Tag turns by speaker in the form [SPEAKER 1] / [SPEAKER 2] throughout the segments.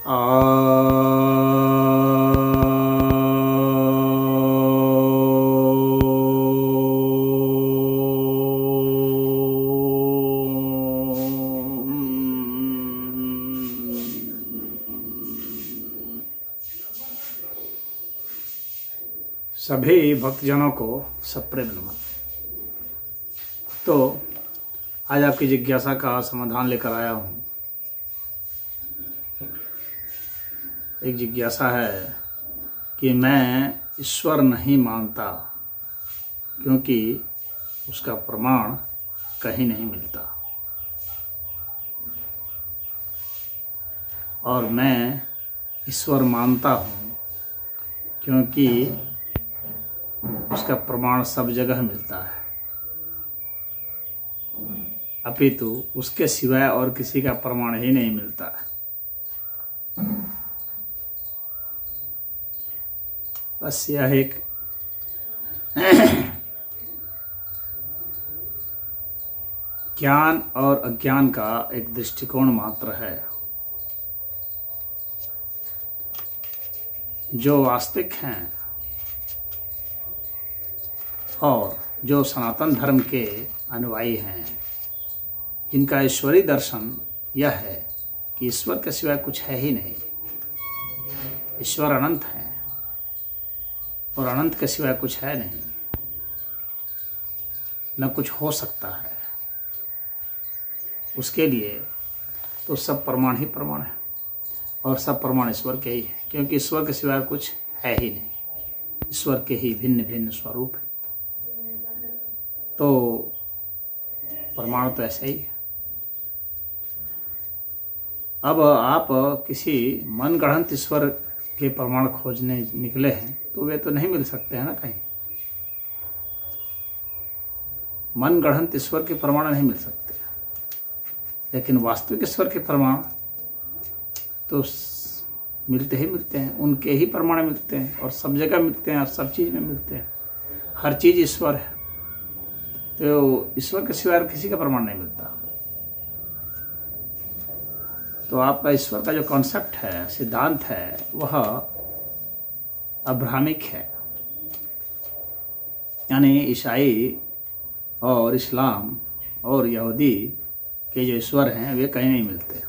[SPEAKER 1] सभी भक्तजनों को सप्रेम नमन। तो आज आपकी जिज्ञासा का समाधान लेकर आया हूँ। एक जिज्ञासा है कि मैं ईश्वर नहीं मानता क्योंकि उसका प्रमाण कहीं नहीं मिलता, और मैं ईश्वर मानता हूँ क्योंकि उसका प्रमाण सब जगह मिलता है, अपितु उसके सिवाय और किसी का प्रमाण ही नहीं मिलता है। बस यह एक ज्ञान और अज्ञान का एक दृष्टिकोण मात्र है। जो वास्तविक हैं और जो सनातन धर्म के अनुयायी हैं, जिनका ईश्वरीय दर्शन यह है कि ईश्वर के सिवाय कुछ है ही नहीं, ईश्वर अनंत है और अनंत के सिवाय कुछ है नहीं, न कुछ हो सकता है, उसके लिए तो सब प्रमाण ही प्रमाण है और सब प्रमाण ईश्वर के ही है, क्योंकि ईश्वर के सिवाय कुछ है ही नहीं, ईश्वर के ही भिन्न भिन्न स्वरूप है। तो प्रमाण तो ऐसा ही है। अब आप किसी मनगढ़ंत ईश्वर के प्रमाण खोजने निकले हैं तो वे तो नहीं मिल सकते हैं ना कहीं। मनगढ़ंत ईश्वर के प्रमाण नहीं मिल सकते, लेकिन वास्तविक ईश्वर के प्रमाण तो मिलते ही मिलते हैं, उनके ही प्रमाण मिलते हैं और सब जगह मिलते हैं और सब चीज़ में मिलते हैं। हर चीज़ ईश्वर है, तो ईश्वर के सिवाय किसी का प्रमाण नहीं मिलता। तो आपका ईश्वर का जो कॉन्सेप्ट है, सिद्धांत है, वह अब्राहमिक है, यानी ईसाई और इस्लाम और यहूदी के जो ईश्वर हैं वे कहीं नहीं मिलते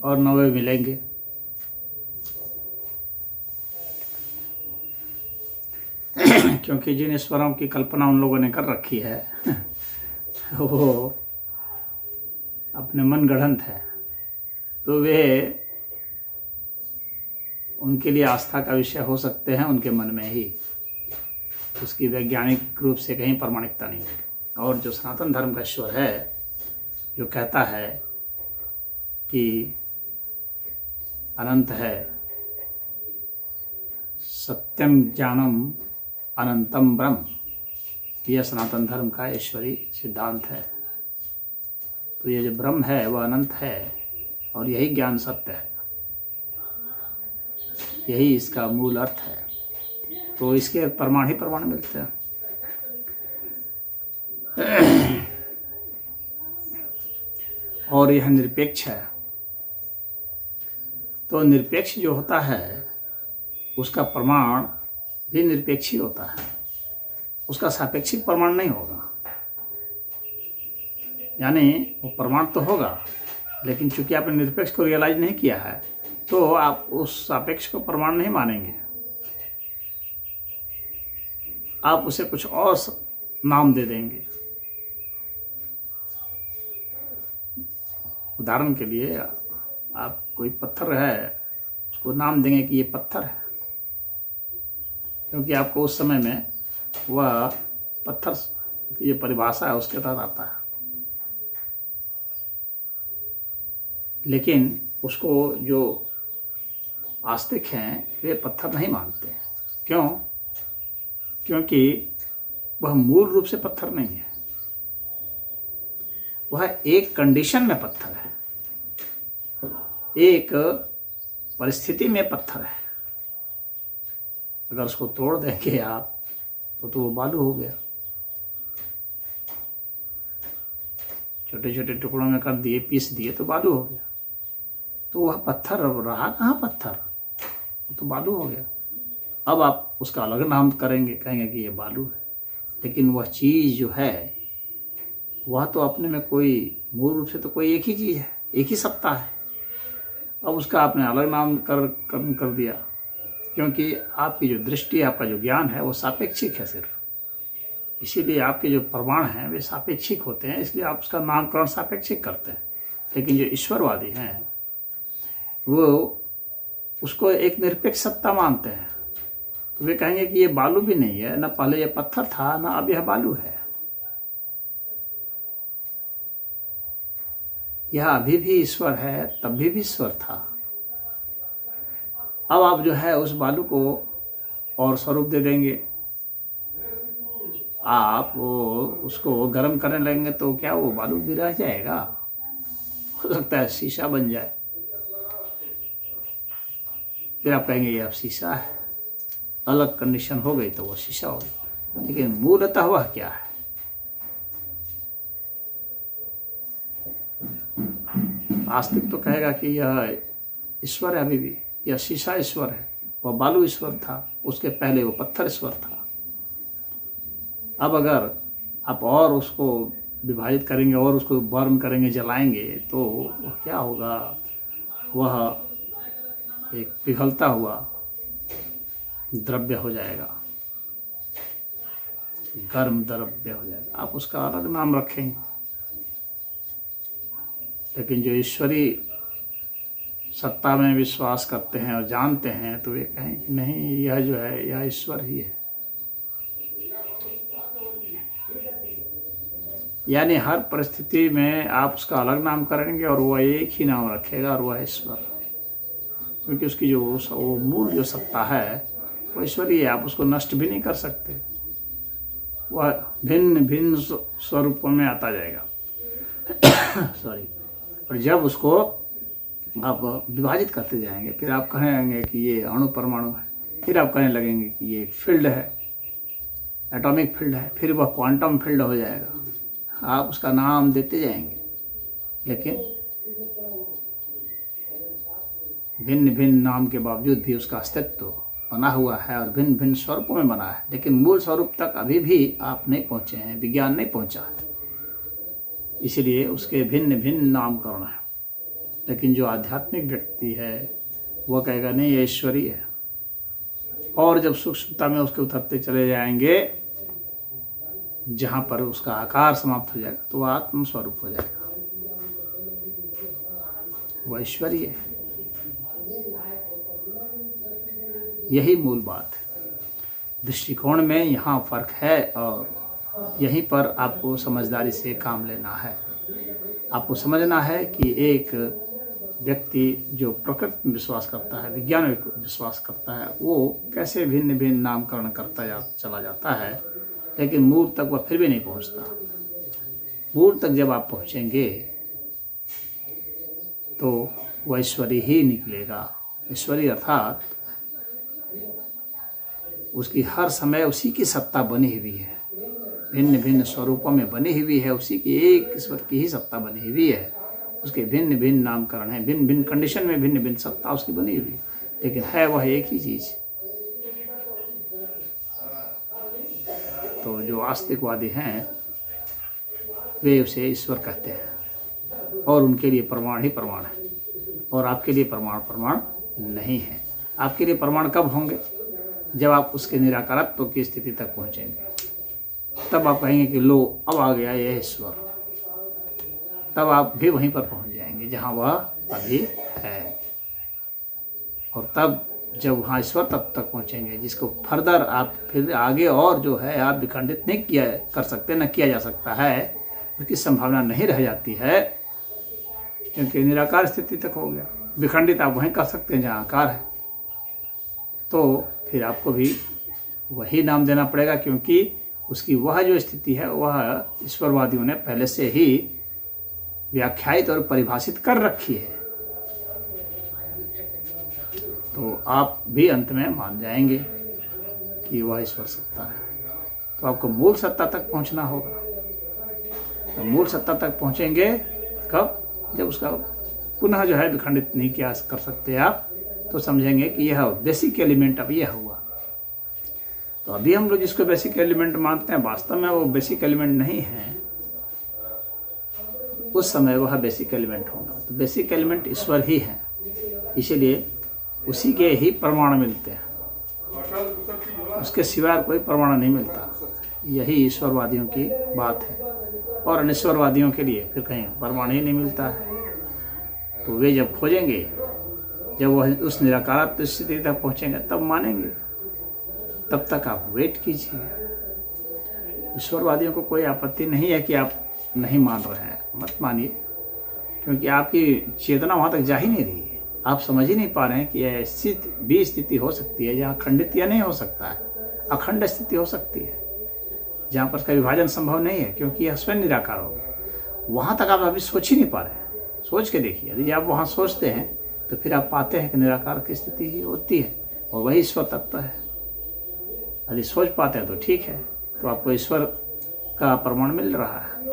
[SPEAKER 1] और न वे मिलेंगे। क्योंकि जिन ईश्वरों की कल्पना उन लोगों ने कर रखी है वो अपने मनगढ़ंत है, तो वे उनके लिए आस्था का विषय हो सकते हैं उनके मन में ही, उसकी वैज्ञानिक रूप से कहीं प्रामाणिकता नहीं होगी। और जो सनातन धर्म का ईश्वर है, जो कहता है कि अनंत है, सत्यम ज्ञानम अनंतम ब्रह्म, यह सनातन धर्म का ईश्वरीय सिद्धांत है। तो ये जो ब्रह्म है वह अनंत है और यही ज्ञान सत्य है, यही इसका मूल अर्थ है। तो इसके प्रमाण ही प्रमाण मिलते हैं। और यह निरपेक्ष है, तो निरपेक्ष जो होता है उसका प्रमाण भी निरपेक्ष ही होता है, उसका सापेक्षिक प्रमाण नहीं होगा। यानी वो प्रमाण तो होगा, लेकिन चूंकि आपने निरपेक्ष को रियलाइज नहीं किया है तो आप उस सापेक्ष को प्रमाण नहीं मानेंगे, आप उसे कुछ और नाम दे देंगे। उदाहरण के लिए आप कोई पत्थर है उसको नाम देंगे कि ये पत्थर है, क्योंकि आपको उस समय में वह पत्थर की जो परिभाषा है उसके तहत आता है। लेकिन उसको जो आस्तिक हैं वे पत्थर नहीं मानते हैं। क्यों? क्योंकि वह मूल रूप से पत्थर नहीं है, वह एक कंडीशन में पत्थर है, एक परिस्थिति में पत्थर है। अगर उसको तोड़ देंगे आप तो वो बालू हो गया। छोटे छोटे टुकड़ों में कर दिए, पीस दिए तो बालू हो गया। तो वह पत्थर रहा कहाँ पत्थर, वो तो बालू हो गया। अब आप उसका अलग नाम करेंगे, कहेंगे कि ये बालू है, लेकिन वह चीज़ जो है वह तो अपने में कोई मूल रूप से तो कोई एक ही चीज़ है, एक ही सत्ता है। अब उसका आपने अलग नाम कर दिया, क्योंकि आपकी जो दृष्टि है, आपका जो ज्ञान है वो सापेक्षिक है सिर्फ। इसीलिए आपके जो प्रमाण हैं वे सापेक्षिक होते हैं, इसलिए आप उसका नामकरण सापेक्षिक करते हैं। लेकिन जो ईश्वरवादी हैं वो उसको एक निरपेक्ष सत्ता मानते हैं। तो वे कहेंगे कि ये बालू भी नहीं है, ना पहले ये पत्थर था, ना अब यह बालू है, यह अभी भी ईश्वर है, तब भी ईश्वर था। अब आप जो है उस बालू को और स्वरूप दे देंगे, आप उसको गर्म करने लगेंगे तो क्या वो बालू भी रह जाएगा? हो सकता है शीशा बन जाए, फिर आप कहेंगे ये अब शीशा है। अलग कंडीशन हो गई तो वो शीशा हो गया, लेकिन मूलतः वह क्या है? आस्तिक तो कहेगा कि यह ईश्वर है, अभी भी यह शीशा ईश्वर है, वह बालू ईश्वर था, उसके पहले वो पत्थर ईश्वर था। अब अगर आप और उसको विभाजित करेंगे और उसको बर्न करेंगे, जलाएंगे, तो वह क्या होगा? वह एक पिघलता हुआ द्रव्य हो जाएगा, गर्म द्रव्य हो जाएगा। आप उसका अलग नाम रखेंगे, लेकिन जो ईश्वरी सत्ता में विश्वास करते हैं और जानते हैं तो वे कहें कि नहीं, यह जो है यह ईश्वर ही है। यानी हर परिस्थिति में आप उसका अलग नाम करेंगे और वह एक ही नाम रखेगा, और वह ईश्वर, क्योंकि उसकी जो वो मूल जो सत्ता है वो ईश्वरीय है। आप उसको नष्ट भी नहीं कर सकते, वह भिन्न भिन्न स्वरूपों में आता जाएगा। सॉरी। और जब उसको आप विभाजित करते जाएंगे, फिर आप कहेंगे कि ये अणु परमाणु है, फिर आप कहने लगेंगे कि ये एक फील्ड है, एटॉमिक फील्ड है, फिर वह क्वांटम फील्ड हो जाएगा। आप उसका नाम देते जाएंगे, लेकिन भिन्न भिन्न नाम के बावजूद भी उसका अस्तित्व बना हुआ है और भिन्न भिन्न स्वरूपों में बना है, लेकिन मूल स्वरूप तक अभी भी आप नहीं पहुँचे हैं, विज्ञान नहीं पहुँचा है, इसलिए उसके भिन्न भिन्न नामकरण है। लेकिन जो आध्यात्मिक व्यक्ति है वह कहेगा नहीं, ये ईश्वरीय है। और जब सूक्ष्मता में उसके उतरते चले जाएंगे, जहाँ पर उसका आकार समाप्त हो जाएगा, तो वह आत्म स्वरूप हो जाएगा, वह ईश्वरीय है। यही मूल बात है। दृष्टिकोण में यहाँ फर्क है, और यहीं पर आपको समझदारी से काम लेना है। आपको समझना है कि एक व्यक्ति जो प्रकृति में विश्वास करता है, विज्ञान में विश्वास करता है, वो कैसे भिन्न भिन्न नामकरण करता चला जाता है, लेकिन मूल तक वह फिर भी नहीं पहुंचता। मूल तक जब आप पहुंचेंगे तो वह ईश्वरी ही निकलेगा। ईश्वरी अर्थात उसकी हर समय उसी की सत्ता बनी हुई है, भिन्न भिन्न स्वरूपों में बनी हुई है, उसी की एक ईश्वर की ही सत्ता बनी हुई है। उसके भिन्न भिन्न नामकरण है, भिन्न भिन्न कंडीशन में भिन्न भिन्न सत्ता उसकी बनी हुई, लेकिन है वह एक ही चीज़। तो जो आस्तिकवादी हैं वे उसे ईश्वर कहते हैं, और उनके लिए प्रमाण ही प्रमाण है, और आपके लिए प्रमाण नहीं है। आपके लिए प्रमाण कब होंगे? जब आप उसके निराकारत्व की स्थिति तक पहुँचेंगे, तब आप कहेंगे कि लो अब आ गया यह ईश्वर। तब आप भी वहीं पर पहुंच जाएंगे जहां वह अभी है, और तब जब वहाँ ईश्वर तब तक पहुंचेंगे जिसको फर्दर आप फिर आगे और जो है आप विखंडित नहीं किया कर सकते, न किया जा सकता है, उसकी संभावना नहीं रह जाती है, क्योंकि निराकार स्थिति तक हो गया। विखंडित आप वहीं कर सकते हैं जहाँ आकार है, तो फिर आपको भी वही नाम देना पड़ेगा, क्योंकि उसकी वह जो स्थिति है वह ईश्वरवादियों ने पहले से ही व्याख्यायित और परिभाषित कर रखी है। तो आप भी अंत में मान जाएंगे कि वह ईश्वर सत्ता है। तो आपको मूल सत्ता तक पहुंचना होगा। तो मूल सत्ता तक पहुँचेंगे कब? जब उसका पुनः जो है विखंडित नहीं किया कर सकते आप, तो समझेंगे कि यह बेसिक एलिमेंट अब यह हुआ। तो अभी हम लोग जिसको बेसिक एलिमेंट मानते हैं, वास्तव में वो बेसिक एलिमेंट नहीं है। उस समय वह बेसिक एलिमेंट होगा। तो बेसिक एलिमेंट ईश्वर ही है, इसीलिए उसी के ही प्रमाण मिलते हैं, उसके सिवाय कोई प्रमाण नहीं मिलता। यही ईश्वरवादियों की बात है। और अनिश्वरवादियों के लिए फिर कहीं प्रमाण ही नहीं मिलता है। तो वे जब खोजेंगे, जब वह उस निराकार स्थिति तक पहुँचेंगे, तब मानेंगे। तब तक आप वेट कीजिए। ईश्वरवादियों को कोई आपत्ति नहीं है कि आप नहीं मान रहे हैं, मत मानिए, क्योंकि आपकी चेतना वहाँ तक जा ही नहीं रही है। आप समझ ही नहीं पा रहे हैं कि ऐसी भी स्थिति हो सकती है जहाँ खंडित या नहीं हो सकता है, अखंड स्थिति हो सकती है, जहाँ पर उसका विभाजन संभव नहीं है, क्योंकि यह स्वयं निराकार होगा। वहाँ तक आप अभी सोच ही नहीं पा रहे हैं। सोच के देखिए, यदि आप वहाँ सोचते हैं तो फिर आप पाते हैं कि निराकार की स्थिति ही होती है और वही ईश्वर तत्व है। यदि सोच पाते हैं तो ठीक है, तो आपको ईश्वर का प्रमाण मिल रहा है।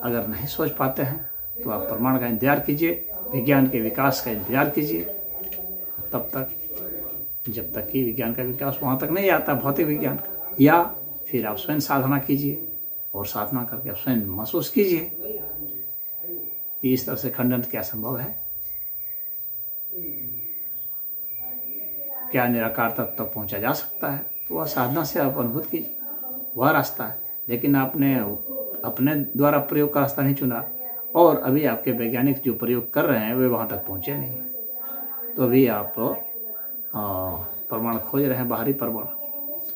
[SPEAKER 1] अगर नहीं सोच पाते हैं तो आप प्रमाण का इंतजार कीजिए, विज्ञान के विकास का इंतजार कीजिए, तब तक जब तक कि विज्ञान का विकास वहाँ तक नहीं आता, भौतिक विज्ञान का, या फिर आप स्वयं साधना कीजिए और साधना करके आप स्वयं महसूस कीजिए कि इस तरह से खंडन क्या संभव है, क्या निराकार तत्व तक पहुँचा जा सकता है। तो वह साधना से आप अनुभूत कीजिए, वह रास्ता है। लेकिन आपने अपने द्वारा प्रयोग का रास्ता नहीं चुना, और अभी आपके वैज्ञानिक जो प्रयोग कर रहे हैं वे वहाँ तक पहुँचे नहीं। तो अभी आप प्रमाण खोज रहे हैं, बाहरी प्रमाण।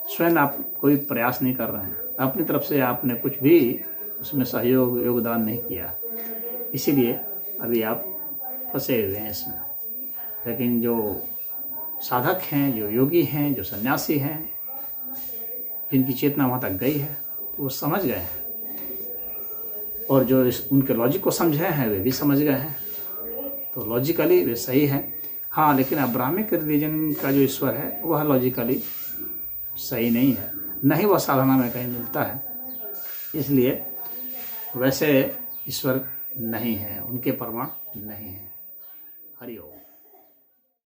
[SPEAKER 1] स्वयं आप कोई प्रयास नहीं कर रहे हैं, अपनी तरफ से आपने कुछ भी उसमें सहयोग योगदान नहीं किया, इसीलिए अभी आप फंसे हुए हैं इसमें। लेकिन जो साधक हैं, जो योगी हैं, जो सन्यासी हैं, जिनकी चेतना वहाँ तक गई है, तो वो समझ गए हैं, और जो उनके लॉजिक को समझे हैं वे भी समझ गए हैं। तो लॉजिकली वे सही हैं। हाँ, लेकिन अब्राह्मिक रिलीजन का जो ईश्वर है वह लॉजिकली सही नहीं है, नहीं वह साधना में कहीं मिलता है। इसलिए वैसे ईश्वर नहीं है, उनके प्रमाण नहीं है। हरि ओम।